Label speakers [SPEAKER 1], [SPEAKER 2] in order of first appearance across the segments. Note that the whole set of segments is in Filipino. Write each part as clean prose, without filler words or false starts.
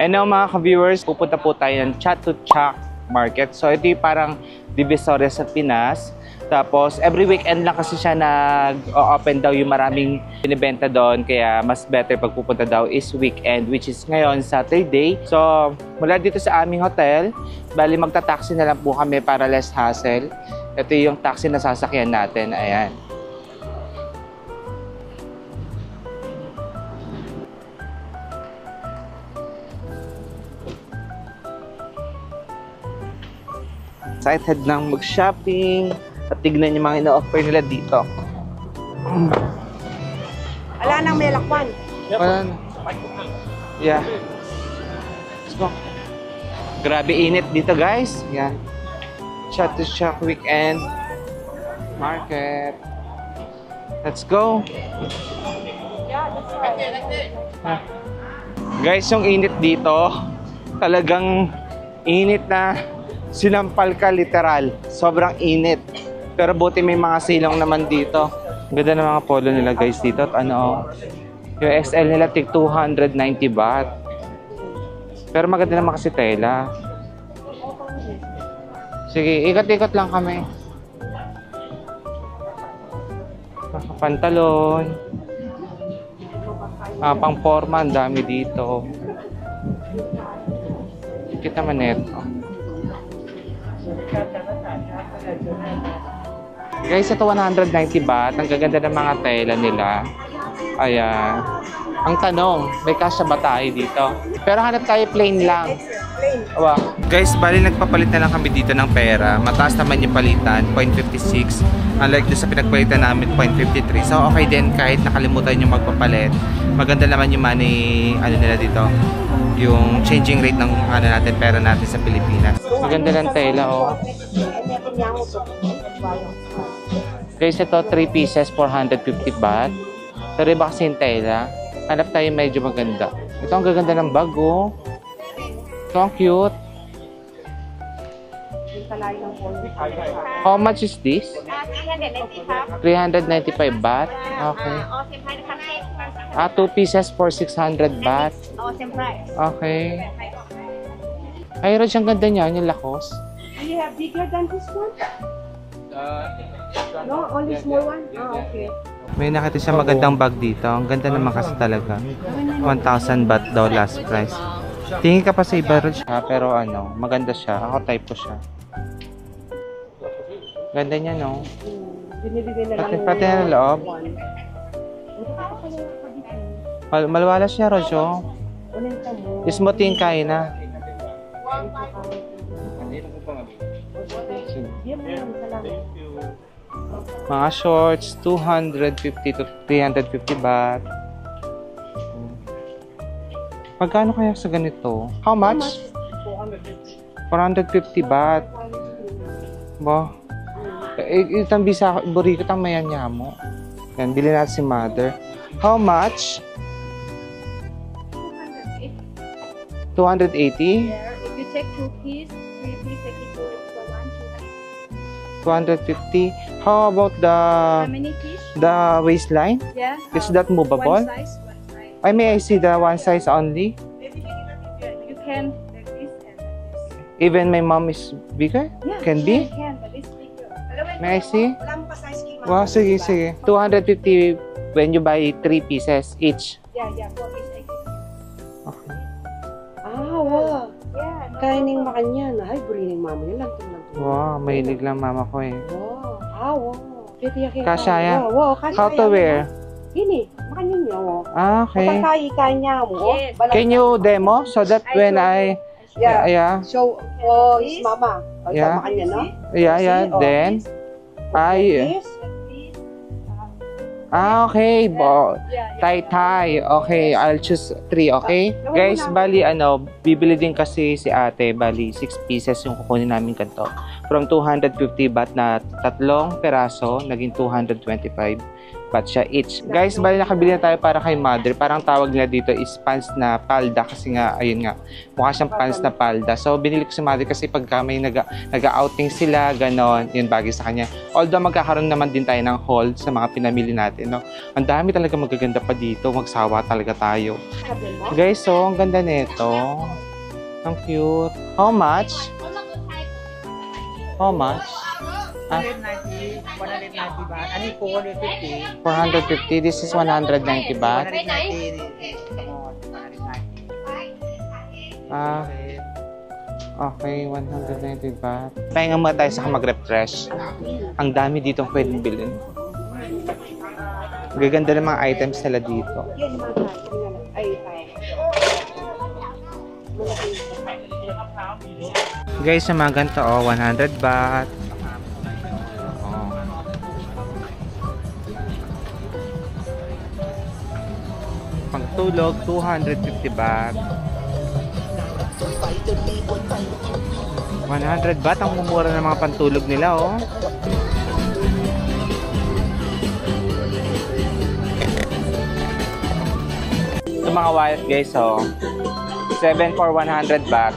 [SPEAKER 1] And now mga ka-viewers, pupunta po tayo ng Chatuchak Market. So ito yung parang divisoria sa Pinas. Tapos every weekend lang kasi siya nag-open daw yung maraming binibenta doon. Kaya mas better pag pupunta daw is weekend, which is ngayon Saturday. So mula dito sa aming hotel, bali magta-taxi na lang po kami para less hassle. Ito yung taxi na sasakyan natin. Ayan. Excited nang mag-shopping at tignan yung mga ina-offer nila dito.
[SPEAKER 2] Wala nang may lakwan.
[SPEAKER 1] Wala na. Yeah. Let's go. Grabe init dito guys. Yan. Chatuchak Weekend Market. Let's go. Guys, yung init dito, talagang init na sinampal ka literal. Sobrang init. Pero buti may mga silong naman dito. Ganda ng mga polo nila guys dito. At ano, yung XL nila tig 290 baht. Pero maganda naman kasi tela. Sige, ikot-ikot lang kami. Pantalon. Pang forma, ang dami dito. Kita man ito. Guys, ito 190 baht. Ang gaganda ng mga tela nila. Ayan. Ang tanong, may kasya ba tayo dito? Pero hanap tayo plain lang. Wow. Guys, bali nagpapalit na lang kami dito ng pera. Mataas naman yung palitan, 0.56. Unlike doon sa pinagpalitan namin, 0.53. So okay din kahit nakalimutan yung magpapalit. Maganda naman yung money, ano nila dito, yung changing rate ng ano natin, pera natin sa Pilipinas. Maganda ng tela, oh. Guys, ito 3 pieces, 450 baht. Pero iba kasi yung tela. Hanap tayo medyo maganda. Ito ang gaganda ng bag, oh. Ito ang cute. How much is this? 395 baht. Okay. 2 pieces for 600 baht. Okay. Ay, Raj, ang ganda niya, yung Lacoste.
[SPEAKER 2] Do you have bigger than this one? No, only small one? Okay.
[SPEAKER 1] May nakita siya magandang bag dito. Ang ganda naman kasi talaga. 1,000 baht daw last price. Tingin ka pa sa iba, Raj, ha? Pero ano, maganda siya. Ako type ko siya. Ganda niya, no?
[SPEAKER 2] Binibigay na lang.
[SPEAKER 1] Pati na loob. Malwala siya, Rojo. Ismutin kain na. Mga shorts, 250 to 350 baht. Magkano kaya sa ganito? How much? 450 baht. Ba? Itang bisa, buri ko tang mayan niya mo. Yan, bilhin natin si mother. How much? 280?
[SPEAKER 3] Yeah, if you check 2 piece, 3 piece, like it goes for
[SPEAKER 1] 250. How about
[SPEAKER 3] How many piece?
[SPEAKER 1] the waistline?
[SPEAKER 3] Yeah.
[SPEAKER 1] Is that movable?
[SPEAKER 3] One size.
[SPEAKER 1] I may I see the one size only?
[SPEAKER 3] You can like this and like this.
[SPEAKER 1] Even my mom is bigger?
[SPEAKER 3] Yeah,
[SPEAKER 1] Can be?
[SPEAKER 3] Can, but it's bigger.
[SPEAKER 1] May I see?
[SPEAKER 2] Wala mo pa size key.
[SPEAKER 1] Wow, sige, sige. 250 when you buy 3 pieces each.
[SPEAKER 3] Yeah, 4 piece like this.
[SPEAKER 1] Okay.
[SPEAKER 2] Wow.
[SPEAKER 3] Yeah. No
[SPEAKER 2] Kaya ning
[SPEAKER 3] problem.
[SPEAKER 2] makan yan. Ay, burining mama niya lang.
[SPEAKER 1] Wow, mahilig lang mama ko eh.
[SPEAKER 2] Wow. Titiyakin
[SPEAKER 1] Kasha yan?
[SPEAKER 2] Wow, kasha
[SPEAKER 1] How to
[SPEAKER 2] yan.
[SPEAKER 1] wear?
[SPEAKER 2] Ini, makan yun niya.
[SPEAKER 1] Okay.
[SPEAKER 2] Kapag niya mo.
[SPEAKER 3] Yes.
[SPEAKER 1] Can you demo so that when I... Yeah.
[SPEAKER 2] So, is mama.
[SPEAKER 1] Yeah.
[SPEAKER 2] Makan niya, no?
[SPEAKER 1] Yeah. Then, ay...
[SPEAKER 2] This.
[SPEAKER 1] Okay.
[SPEAKER 3] Yeah.
[SPEAKER 1] Tay. Okay, I'll choose 3, okay? Guys, bali bibili din kasi si ate, bali 6 pieces yung kukunin namin kanto. From 250 baht na 3 peraso, naging 225. baht siya each. Guys, bali nakabili na tayo para kay mother. Parang tawag nila dito is pants na palda kasi nga, ayun nga, mukha siyang pants na palda. So, binili ko si mother kasi pagka may nag-outing sila, ganon, yun bagay sa kanya. Although magkakaroon naman din tayo ng haul sa mga pinamili natin, no? Ang dami talaga magaganda pa dito. Magsawa talaga tayo. Guys, so, ang ganda nito. Ang cute. How much? How much?
[SPEAKER 4] 190 baht. Ano 450?
[SPEAKER 1] 450. This is 190 baht.
[SPEAKER 4] 190.
[SPEAKER 1] Ah, okay, 190 baht. Pahinga muna tayo sa mag-refresh. Ang dami dito pwedeng bilhin. Gaganda ng mga items nila dito.
[SPEAKER 2] Yan, mga ay,
[SPEAKER 1] Guys, yung mga ganito, 100 baht. Oh. Pagtulog, 250 baht. 100 baht, ang mumura ng mga pantulog nila, oh. Ito mga wallet, guys, oh. 7 for 100 baht.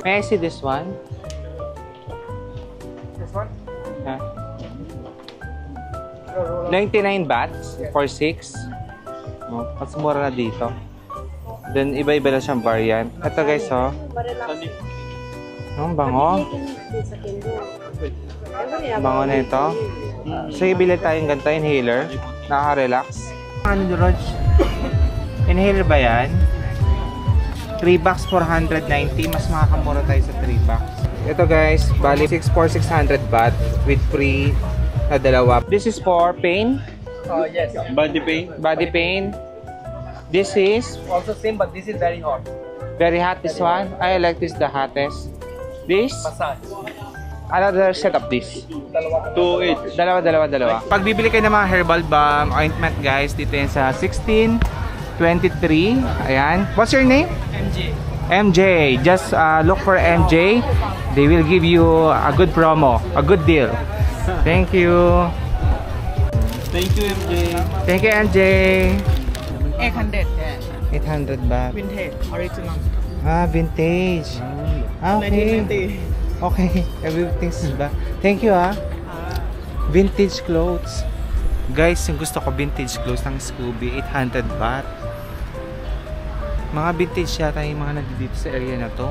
[SPEAKER 1] May I see this one?
[SPEAKER 4] This one?
[SPEAKER 1] Huh? 99 baht for 6. Oh, mas mura na dito. Then, iba-iba na siyang variant. Ito guys, oh. Ang bango. Bango na ito. So, ibili tayong ganito, inhaler. Nakaka-relax. Ano nyo, Rog? Inhaler ba yan? 3 bucks 490. Mas makakamura tayo sa 3 bucks. Ito guys, bali 6 for 600 baht with free na dalawa. This is for pain.
[SPEAKER 4] Oh yes.
[SPEAKER 5] Body pain.
[SPEAKER 1] Body pain. This is
[SPEAKER 4] Also same, but this is very hot.
[SPEAKER 1] very hot, this one. I like this the hottest. This,
[SPEAKER 4] Massage.
[SPEAKER 1] another set of this.
[SPEAKER 5] 2 each.
[SPEAKER 1] Dalawa. Pag bibili kayo ng mga herbal balm, ointment guys, dito yan sa 1623. Ayan. What's your name?
[SPEAKER 4] MJ.
[SPEAKER 1] MJ. Just look for MJ. They will give you a good promo, a good deal. Thank you.
[SPEAKER 5] Thank you, MJ.
[SPEAKER 1] Thank you, MJ.
[SPEAKER 4] 800. Yeah.
[SPEAKER 1] 800 baht.
[SPEAKER 4] Vintage. Original.
[SPEAKER 1] Ah, vintage. Ah, okay.
[SPEAKER 4] 1990.
[SPEAKER 1] Okay. Everything's back. Thank you, ah. Vintage clothes. Guys, yung gusto ko vintage clothes ng Scooby, 800 baht. Mga vintage yata yung mga nandito sa area na to.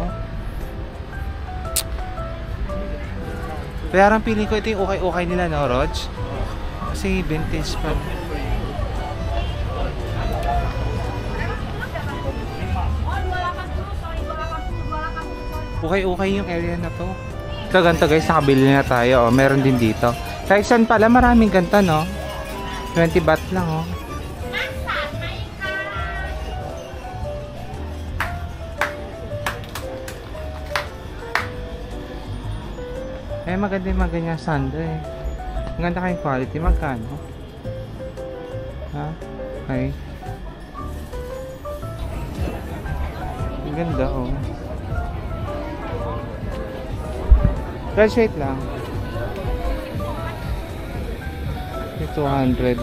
[SPEAKER 1] Parang feeling ko ito yung okay nila, no, Rog? Kasi vintage pa. Okay yung area na to. Ito ganito guys, nakabili na tayo. Oh. Meron din dito. Kahit saan pala, maraming ganito, no? 20 baht lang, oh. Eh, maganda yung mga ganyan sando eh. Ang ganda kayong quality. Magkano? Ha? Okay. Ang ganda, oh. Guys, wait lang. 200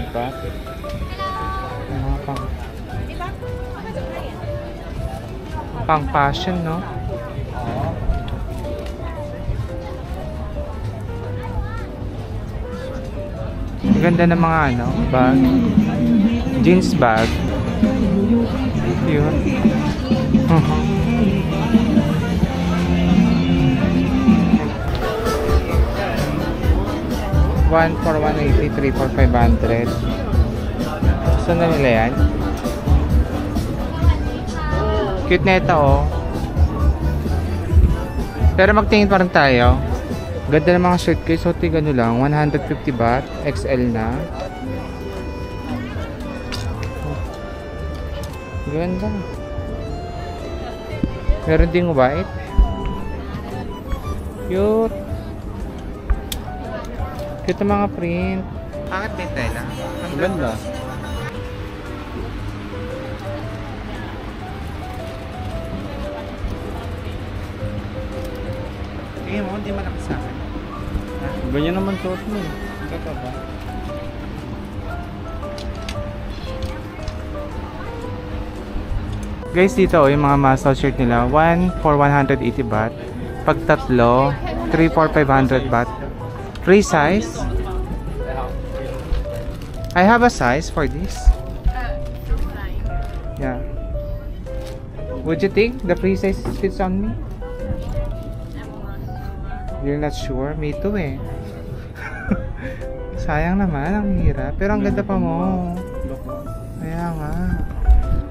[SPEAKER 1] baht. Mga pang fashion, no? Ang ganda ng mga ano, bag. Jeans bag. Yun. 1 for 180, 3 for 500. Saan na nila yan? Cute na ito, oh. Pero magtingin pa rin tayo. Ganda ng mga shirt guys. So, tigano lang. 150 baht. XL na. Ganda. Meron ding white. Cute. Cute ang mga print. Angat ba yung tela? Ang
[SPEAKER 5] Ganda.
[SPEAKER 1] Tingin mo, hindi malaki sa akin.
[SPEAKER 5] Ganyan naman suot mo.
[SPEAKER 1] Ito ba? Guys, dito yung mga muscle shirt nila. 1 for 180 baht. Pag tatlo, 3 for 500 baht. Free size. I have a size for this. Yeah. Would you think the free size fits on me? You're not sure? Me too eh. Sayang naman, ang hirap. Pero ang ganda pa mo. Kaya nga.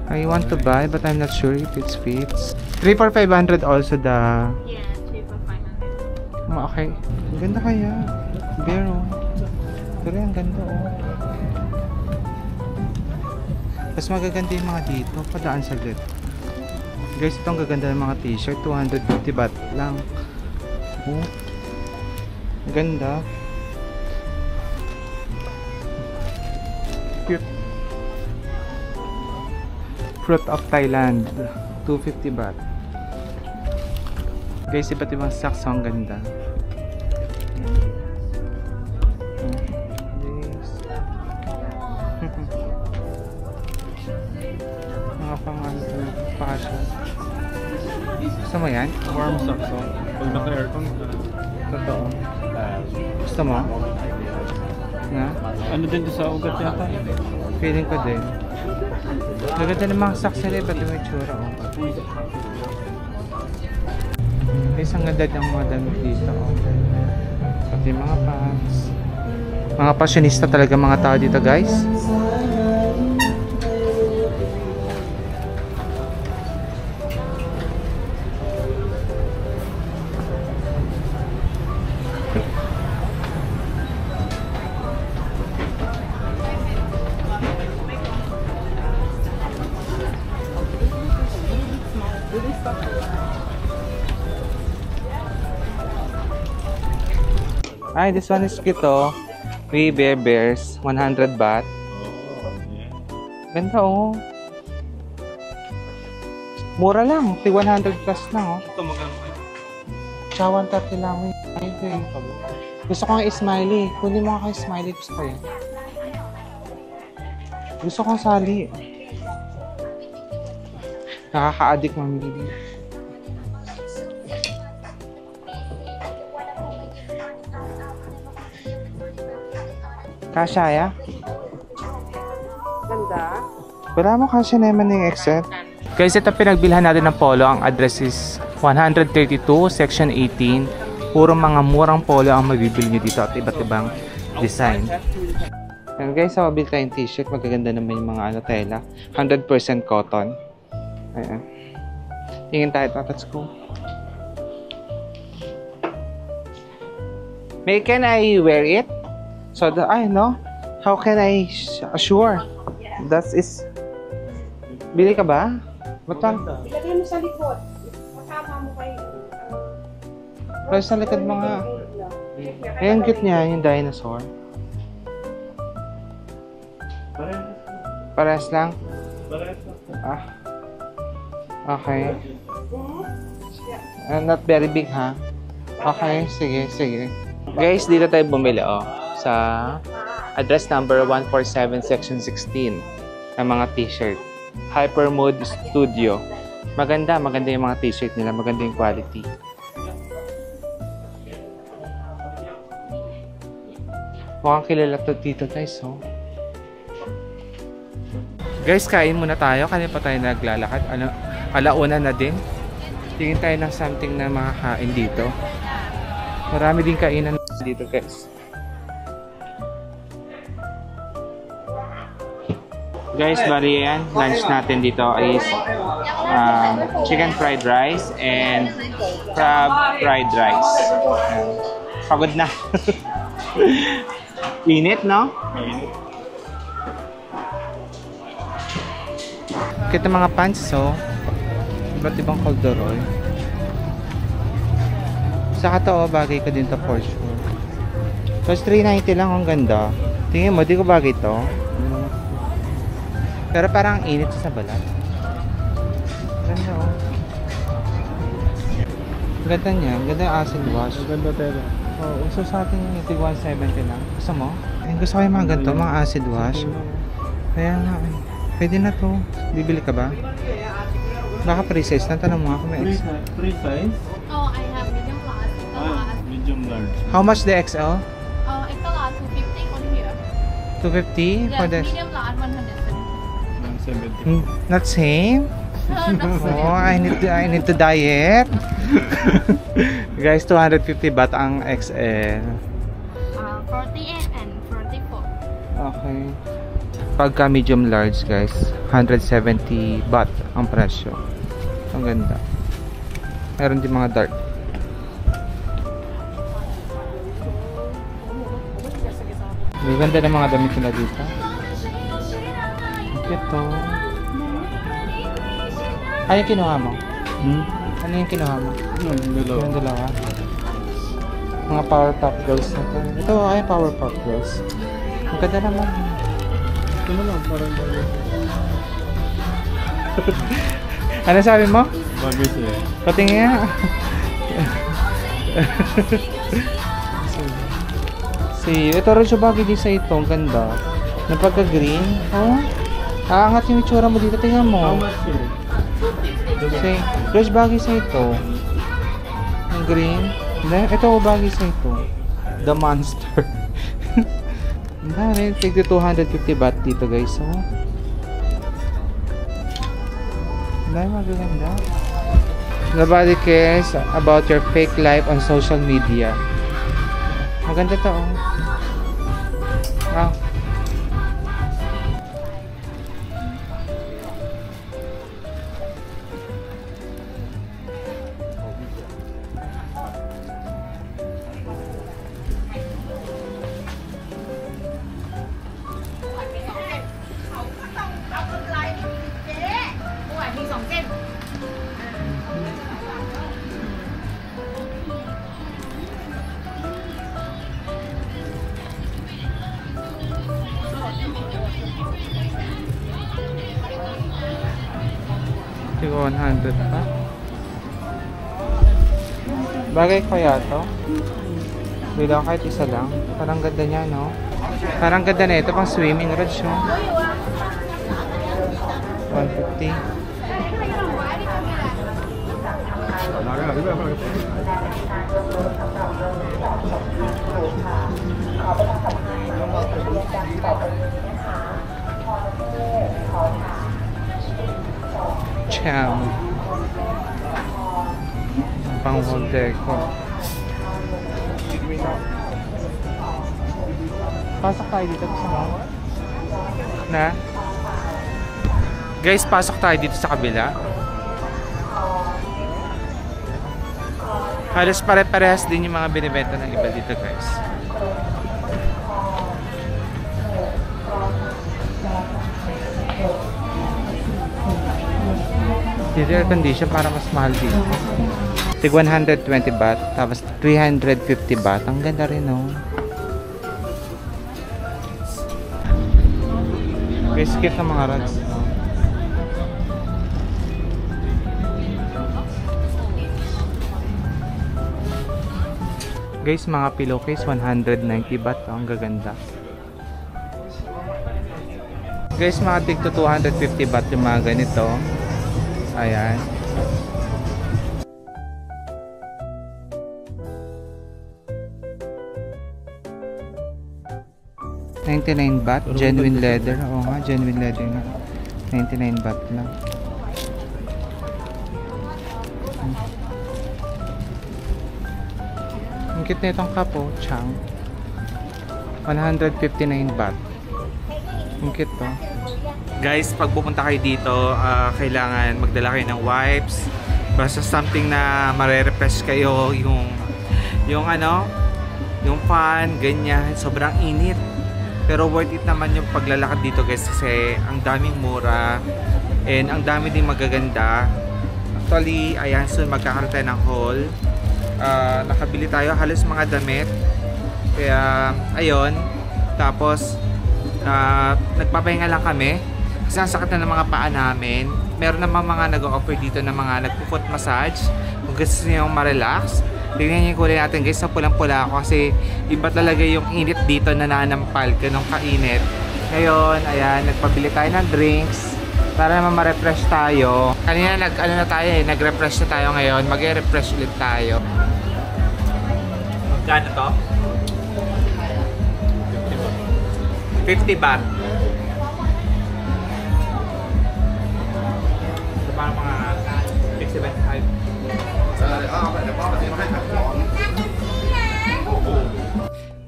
[SPEAKER 1] I want to buy but I'm not sure if it fits. 3 for 500 also the...
[SPEAKER 3] Yeah, 3 for 500.
[SPEAKER 1] Okay. Ang ganda kaya. Pero... Pero ang ganda oh. Tapos magaganda yung mga dito. Padaan saglit. Guys, ito ang gaganda ng mga t-shirt. 250 baht lang. Oh. Ganda. Cute. Fruit of Thailand. 250 baht. Guys, iba't ibang socks. Ang ganda. Mga pang ano fashion. Gusto mo yan?
[SPEAKER 5] Warm socks. Pag naka-aircon ka.
[SPEAKER 1] Totoo. Gusto mo? Na?
[SPEAKER 5] Ano din sa ugat yata?
[SPEAKER 1] Feeling ko din. Maganda ng mga socks nila, ba't yung itsura oh. Guys, ang ganda ng mga damit dito oh. Pati mga pants. Mga fashionista talaga mga tao dito guys. Ay, this one is cute oh. We Bear Bears, 100 baht. Ganda oh. Mura lang, 100 plus lang oh.
[SPEAKER 5] Ito maganda.
[SPEAKER 1] Tsaka 130 lang. Gusto ko ng smiley. Kunin mo ako yung smiley. Gusto ko yun. Gusto kong sali. Nakaka-addict mamili. Kasha ya?
[SPEAKER 2] Ganda.
[SPEAKER 1] Wala mo kasha naman yung XL. Guys, ito pinagbilhan natin ng polo. Ang address is 132, section 18. Puro mga murang polo ang mabibili nyo dito at iba't ibang design. And guys, so mabili tayong t-shirt. Magaganda naman yung mga ano, tela. 100% cotton. Ayan. Tingin tayo. Let's go. May can I wear it? So, I know. How can I assure? That is... Bili ka ba? Ba't lang?
[SPEAKER 2] Ilagay mo sa likod. Makama mo kayo.
[SPEAKER 1] Pero sa likod mga... Ayan, cute niya. Yung dinosaur. Parehas lang? Ah. Okay. Not very big, ha? Okay, sige, sige. Guys, dito tayo bumili, oh. Sa address number 147, section 16 ng mga t-shirt. Hypermode Studio. Maganda yung mga t-shirt nila. Maganda yung quality. Mukhang kilala to dito guys, oh. Guys, kain muna tayo. Kanina pa tayo naglalakad. Alauna na din. Tingin tayo ng something na makakain dito. Marami din kainan dito guys. Guys, bali yan. Lunch natin dito is chicken fried rice and crab fried rice. Pagod na. Init, no? Kita mga pants, so iba't ibang corduroy. Saka to, bagay ko din to for sure. Tapos 390 lang, ang ganda. Tingin mo, di ko bagay to. Pero parang init sa balat. Ganda oh. Ganda niya. Ganda yung acid wash.
[SPEAKER 5] Ganda tayo.
[SPEAKER 1] Oh, uso sa atin yung 170 lang. Gusto mo? Gusto ko yung mga ganito, mga acid wash. Kaya nga, pwede na to. Bibili ka ba? Baka pre-size na. Tanong mo ako may
[SPEAKER 5] Free,
[SPEAKER 1] XL.
[SPEAKER 5] free size?
[SPEAKER 3] Oh, I have medium class, extra class.
[SPEAKER 5] Medium large.
[SPEAKER 1] How much the XL?
[SPEAKER 3] Extra class 250 on here.
[SPEAKER 1] 250 for
[SPEAKER 3] Yes,
[SPEAKER 1] this?
[SPEAKER 3] medium class 170.
[SPEAKER 5] 170.
[SPEAKER 1] Not same? Oh, I need to diet. Guys, 250 baht ang XL.
[SPEAKER 3] 48 and 44.
[SPEAKER 1] Okay. Pagka medium large, guys, 170 baht ang presyo. Ang ganda. Meron din mga dark. Ang ganda ng mga damit nila dito. Ito. Ano yung kinuha mo? Ano yung kinuha mo? Yung dalawa. Mga power pop girls na to. Ito ay power pop girls. Ang ganda naman.
[SPEAKER 5] Ito na lang, parang
[SPEAKER 1] Ano sabi mo?
[SPEAKER 5] bagay siya.
[SPEAKER 1] Patingin nga. See, ito rin siya bagay din sa ito. Ang ganda. Napagka-green. Oh. Aangat yung itsura mo dito. Tingnan
[SPEAKER 5] How
[SPEAKER 1] mo.
[SPEAKER 5] much here?
[SPEAKER 1] See, fresh bagay sa ito. Ang green. Ito bagay sa ito. The Monster. Ang dami. Tigda 250 baht dito guys. Oh. Ang dami magaganda. Nobody cares about your fake life on social media. Maganda to oh. Wow. Siguro 100 pa. Bagay kaya to? Bilang kahit isa lang. Parang ganda niya, no? Parang ganda na ito pang swimming rod siya. 150. Cham. Pang wall decor. Pasok tayo dito sa mga. Na? Guys, pasok tayo dito sa kabila. Halos pare-parehas din yung mga binibenta ng iba dito, guys. Dito air condition para mas mahal dito. Tig 120 baht, tapos 350 baht. Ang ganda rin, no? Guys, cute na mga rods. No? Guys, mga pillowcase 190 baht. Ang gaganda. Guys, mga tig to 250 baht yung mga ganito. Ayan. $99 baht, genuine leather. Oo nga, genuine leather nga. 99 baht lang. Ang cute na itong cup, oh, Chang. 159 baht. Ang cute to. Guys, pag pupunta kayo dito, kailangan magdala kayo ng wipes. Basta something na mare-refresh kayo, yung ano, yung fan, ganyan. Sobrang init. Pero worth it naman yung paglalakad dito guys kasi ang daming mura and ang dami din magaganda. Actually, ayan, soon magkakaroon tayo ng haul. Nakabili tayo halos mga damit. Kaya, ayun. Tapos, nagpapahinga lang kami. Kasi ang sakit na ng mga paa namin. Meron naman mga nag-offer dito ng mga nagpo-foot massage. Kung gusto niyo ma-relax, tingnan niyo yung kulay natin guys, sa pulang-pula ako kasi iba talaga yung init dito na nanampal ka nung kainit. Ngayon, ayan, nagpabili tayo ng drinks. Para naman ma-refresh tayo. Kanina nag-refresh na tayo ngayon. Mag-refresh ulit tayo. Magkano to? 50 baht. So, parang mga 65.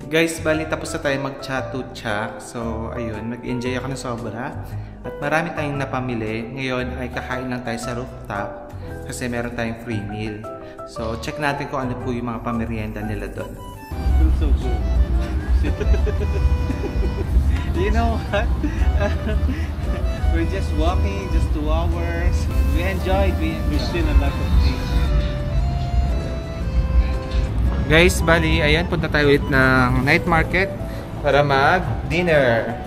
[SPEAKER 1] Guys, bali tapos na tayo mag-chat-to-chat. So, ayun, nag-enjoy ako na sobra. At marami tayong napamili. Ngayon ay kakain lang tayo sa rooftop kasi meron tayong free meal. So, check natin kung ano po yung mga pamerienda nila doon.
[SPEAKER 5] So good.
[SPEAKER 4] You know what? We're just walking, just 2 hours. We enjoyed. We seen a lot of things.
[SPEAKER 1] Guys, bali, ayan, punta tayo ulit ng night market para mag-dinner.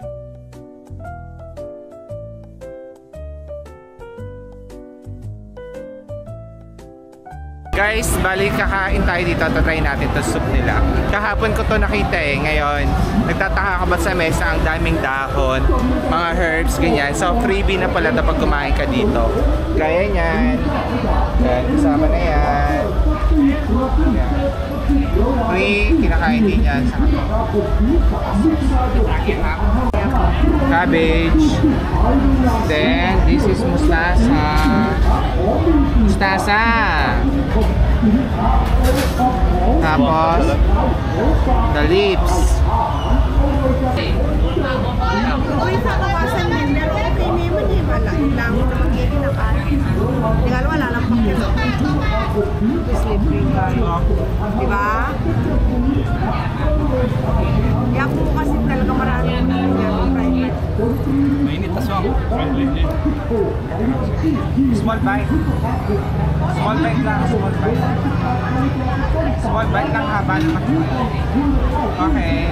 [SPEAKER 1] Guys, bali, kakain tayo dito. Tatry natin ito soup nila. Kahapon ko to nakita eh. Ngayon, nagtataka ka ba sa mesa ang daming dahon, mga herbs, ganyan. So, freebie na pala ito pag kumain ka dito. Gaya niyan. Yan, kasama na yan. Yan. Free, kinakain din yan sa cabbage. Then, this is mustasa. Mustasa. Tapos, the lips.
[SPEAKER 2] Uy, sa kawasan yan. Pero okay na yun eh. Wala. Yung langit na mag-gigi na ka. Tingnan wala lang pakyan. Sleeping ka. Diba? Yan po kasi talaga marami yung private.
[SPEAKER 4] Mainit aswang. Small bite. Small bite lang. Small bite. Small bite lang haba naman. Okay.